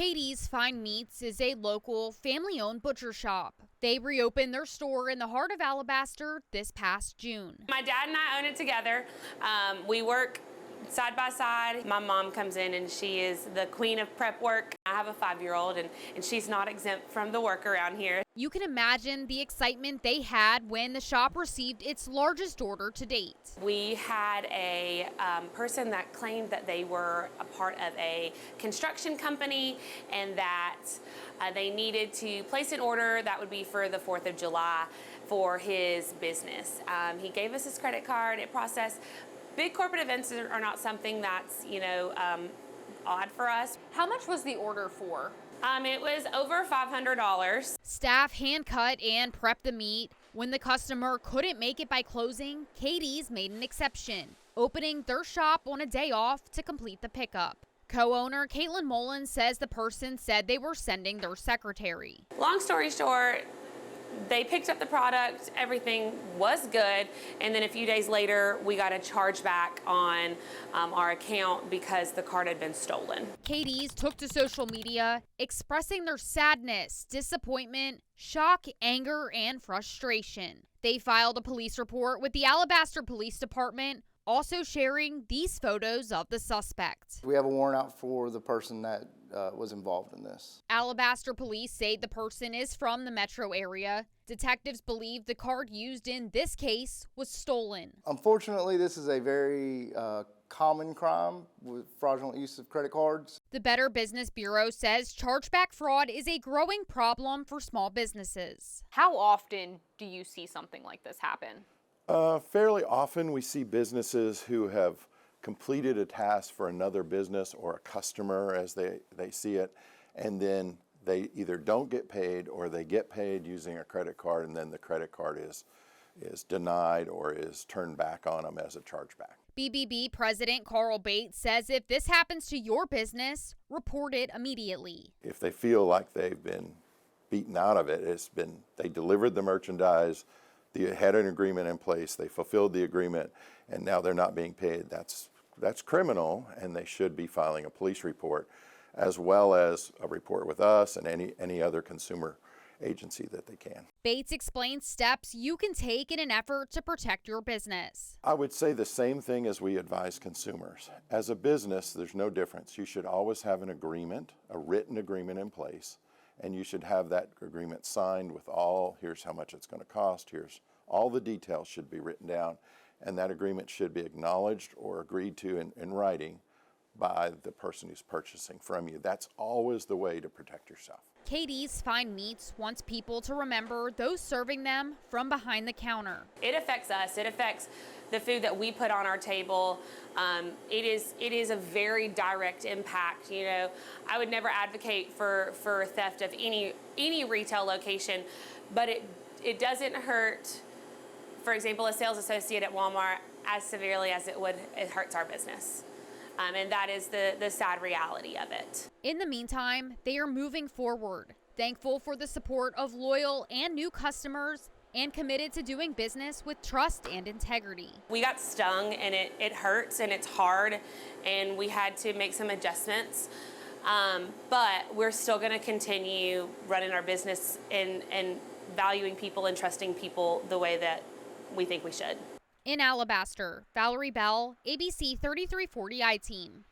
Katie's Fine Meats is a local, family-owned butcher shop. They reopened their store in the heart of Alabaster this past June. My dad and I own it together. We work side by side. My mom comes in and she is the queen of prep work. I have a 5-year-old and she's not exempt from the work around here. You can imagine the excitement they had when the shop received its largest order to date. We had a person that claimed that they were a part of a construction company and that they needed to place an order that would be for the 4th of July for his business. He gave us his credit card, it processed. Big corporate events are not something that's, odd for us. How much was the order for? It was over $500. Staff hand cut and prepped the meat. When the customer couldn't make it by closing, Katie's made an exception, opening their shop on a day off to complete the pickup. Co-owner Caitlin Mullen says the person said they were sending their secretary. Long story short, they picked up the product, everything was good, and then a few days later we got a chargeback on our account because the card had been stolen. Katie's took to social media expressing their sadness, disappointment, shock, anger, and frustration. They filed a police report with the Alabaster Police Department, also sharing these photos of the suspect. We have a warrant out for the person that was involved in this. Alabaster police say the person is from the metro area. Detectives believe the card used in this case was stolen. Unfortunately, this is a very common crime with fraudulent use of credit cards. The Better Business Bureau says chargeback fraud is a growing problem for small businesses. How often do you see something like this happen? Fairly often we see businesses who have completed a task for another business or a customer as they see it, and then they either don't get paid or they get paid using a credit card, and then the credit card is denied or is turned back on them as a chargeback. BBB President Carl Bates says if this happens to your business, report it immediately. If they feel like they've been beaten out of it, they delivered the merchandise, they had an agreement in place, they fulfilled the agreement, and now they're not being paid. That's criminal, and they should be filing a police report, as well as a report with us and any other consumer agency that they can. Bates explains steps you can take in an effort to protect your business. I would say the same thing as we advise consumers. As a business, there's no difference. You should always have an agreement, a written agreement in place, and you should have that agreement signed with here's how much it's going to cost, here's all the details should be written down, and that agreement should be acknowledged or agreed to in writing by the person who's purchasing from you. That's always the way to protect yourself. Katie's Fine Meats wants people to remember those serving them from behind the counter. It affects us. It affects the food that we put on our table. It is a very direct impact. I would never advocate for theft of any retail location, but it doesn't hurt, for example, a sales associate at Walmart as severely as it hurts our business. And that is the sad reality of it. In the meantime, they are moving forward, thankful for the support of loyal and new customers and committed to doing business with trust and integrity. We got stung and it hurts and it's hard and we had to make some adjustments. But we're still going to continue running our business and valuing people and trusting people the way that we think we should. In Alabaster, Valerie Bell, ABC 3340 I-Team.